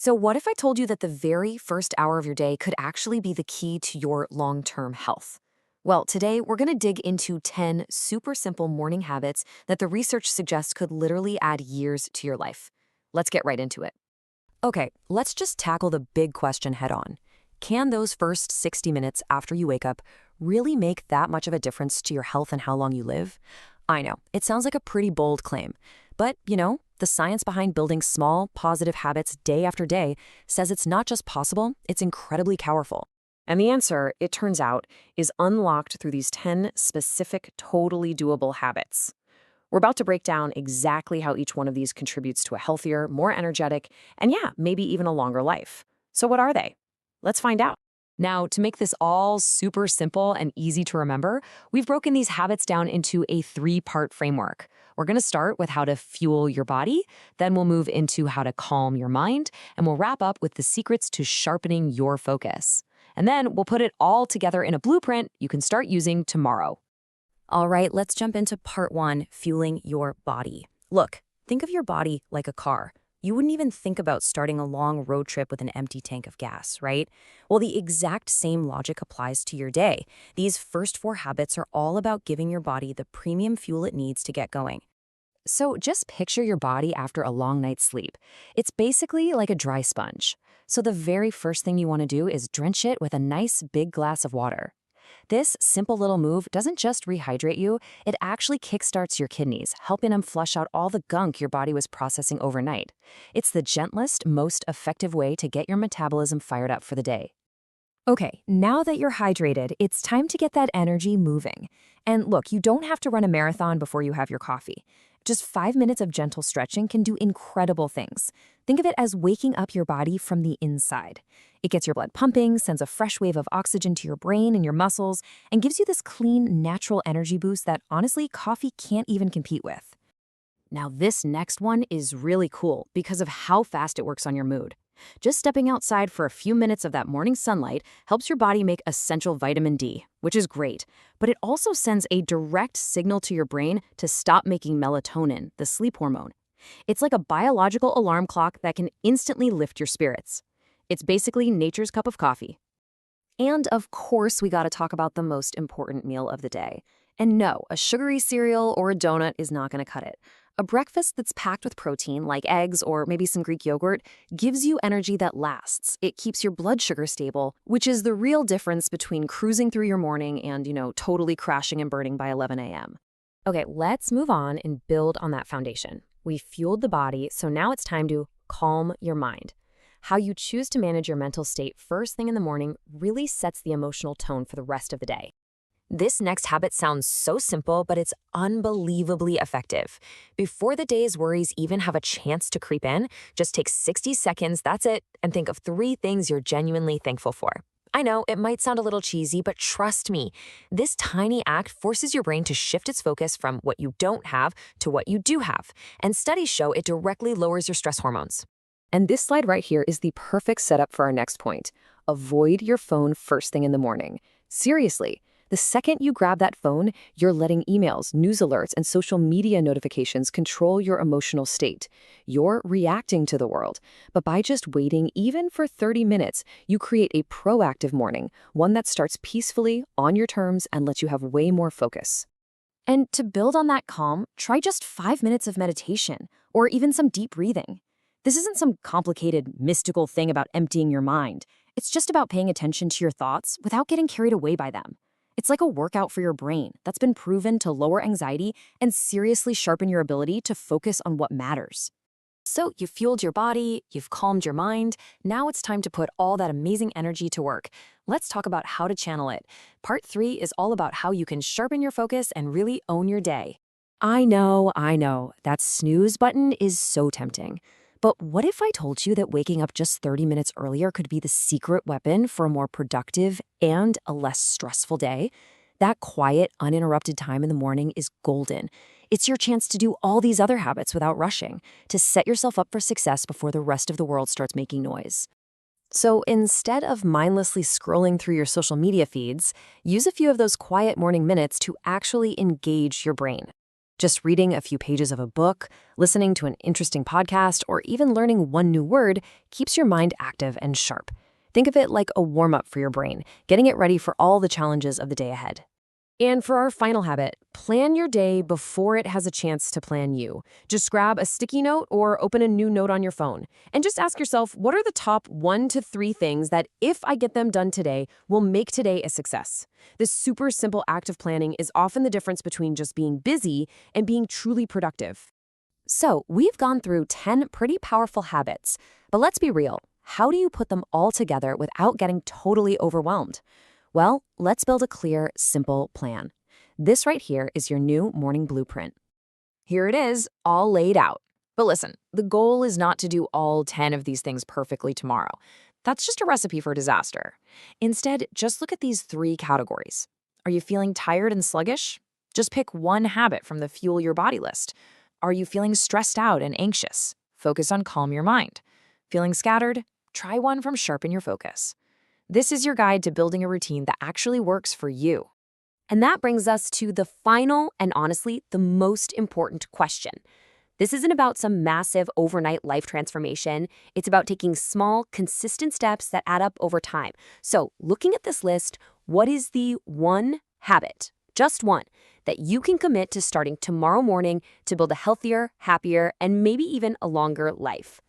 So, what if I told you that the very first hour of your day could actually be the key to your long term health? Well, today we're going to dig into 10 super simple morning habits that the research suggests could literally add years to your life. Let's get right into it. Okay, let's just tackle the big question head on. Can those first 60 minutes after you wake up really make that much of a difference to your health and how long you live? I know, it sounds like a pretty bold claim, but the science behind building small, positive habits day after day says it's not just possible, it's incredibly powerful. And the answer, it turns out, is unlocked through these 10 specific, totally doable habits. We're about to break down exactly how each one of these contributes to a healthier, more energetic, and yeah, maybe even a longer life. So what are they? Let's find out. Now, to make this all super simple and easy to remember, we've broken these habits down into a three-part framework. We're going to start with how to fuel your body, then we'll move into how to calm your mind, and we'll wrap up with the secrets to sharpening your focus. And then we'll put it all together in a blueprint you can start using tomorrow. All right, let's jump into part one, fueling your body. Look, think of your body like a car. You wouldn't even think about starting a long road trip with an empty tank of gas, right? Well, the exact same logic applies to your day. These first four habits are all about giving your body the premium fuel it needs to get going. So just picture your body after a long night's sleep. It's basically like a dry sponge. So the very first thing you want to do is drench it with a nice big glass of water. This simple little move doesn't just rehydrate you, it actually kickstarts your kidneys, helping them flush out all the gunk your body was processing overnight. It's the gentlest, most effective way to get your metabolism fired up for the day. Okay, now that you're hydrated, it's time to get that energy moving. And look, you don't have to run a marathon before you have your coffee. Just 5 minutes of gentle stretching can do incredible things. Think of it as waking up your body from the inside. It gets your blood pumping, sends a fresh wave of oxygen to your brain and your muscles, and gives you this clean, natural energy boost that honestly, coffee can't even compete with. Now, this next one is really cool because of how fast it works on your mood. Just stepping outside for a few minutes of that morning sunlight helps your body make essential vitamin D, which is great, but it also sends a direct signal to your brain to stop making melatonin, the sleep hormone. It's like a biological alarm clock that can instantly lift your spirits. It's basically nature's cup of coffee. And of course, we gotta talk about the most important meal of the day. And no, a sugary cereal or a donut is not gonna cut it. A breakfast that's packed with protein, like eggs or maybe some Greek yogurt, gives you energy that lasts. It keeps your blood sugar stable, which is the real difference between cruising through your morning and, totally crashing and burning by 11 a.m. Okay, let's move on and build on that foundation. We fueled the body, so now it's time to calm your mind. How you choose to manage your mental state first thing in the morning really sets the emotional tone for the rest of the day. This next habit sounds so simple, but it's unbelievably effective. Before the day's worries even have a chance to creep in, just take 60 seconds, that's it, and think of 3 things you're genuinely thankful for. I know, it might sound a little cheesy, but trust me, this tiny act forces your brain to shift its focus from what you don't have to what you do have, and studies show it directly lowers your stress hormones. And this slide right here is the perfect setup for our next point. Avoid your phone first thing in the morning. Seriously. The second you grab that phone, you're letting emails, news alerts, and social media notifications control your emotional state. You're reacting to the world. But by just waiting, even for 30 minutes, you create a proactive morning, one that starts peacefully, on your terms, and lets you have way more focus. And to build on that calm, try just 5 minutes of meditation, or even some deep breathing. This isn't some complicated, mystical thing about emptying your mind. It's just about paying attention to your thoughts without getting carried away by them. It's like a workout for your brain that's been proven to lower anxiety and seriously sharpen your ability to focus on what matters. So you've fueled your body, you've calmed your mind, now it's time to put all that amazing energy to work. Let's talk about how to channel it. Part 3 is all about how you can sharpen your focus and really own your day. I know, that snooze button is so tempting. But what if I told you that waking up just 30 minutes earlier could be the secret weapon for a more productive and a less stressful day? That quiet, uninterrupted time in the morning is golden. It's your chance to do all these other habits without rushing, to set yourself up for success before the rest of the world starts making noise. So instead of mindlessly scrolling through your social media feeds, use a few of those quiet morning minutes to actually engage your brain. Just reading a few pages of a book, listening to an interesting podcast, or even learning one new word keeps your mind active and sharp. Think of it like a warm-up for your brain, getting it ready for all the challenges of the day ahead. And for our final habit, plan your day before it has a chance to plan you. Just grab a sticky note or open a new note on your phone. And just ask yourself, what are the top 1 to 3 things that, if I get them done today, will make today a success? This super simple act of planning is often the difference between just being busy and being truly productive. So, we've gone through 10 pretty powerful habits. But let's be real. How do you put them all together without getting totally overwhelmed? Well, let's build a clear, simple plan. This right here is your new morning blueprint. Here it is, all laid out. But listen, the goal is not to do all 10 of these things perfectly tomorrow. That's just a recipe for disaster. Instead, just look at these 3 categories. Are you feeling tired and sluggish? Just pick one habit from the Fuel Your Body list. Are you feeling stressed out and anxious? Focus on Calm Your Mind. Feeling scattered? Try one from Sharpen Your Focus. This is your guide to building a routine that actually works for you. And that brings us to the final and honestly, the most important question. This isn't about some massive overnight life transformation. It's about taking small, consistent steps that add up over time. So, looking at this list, what is the one habit, just one, that you can commit to starting tomorrow morning to build a healthier, happier, and maybe even a longer life?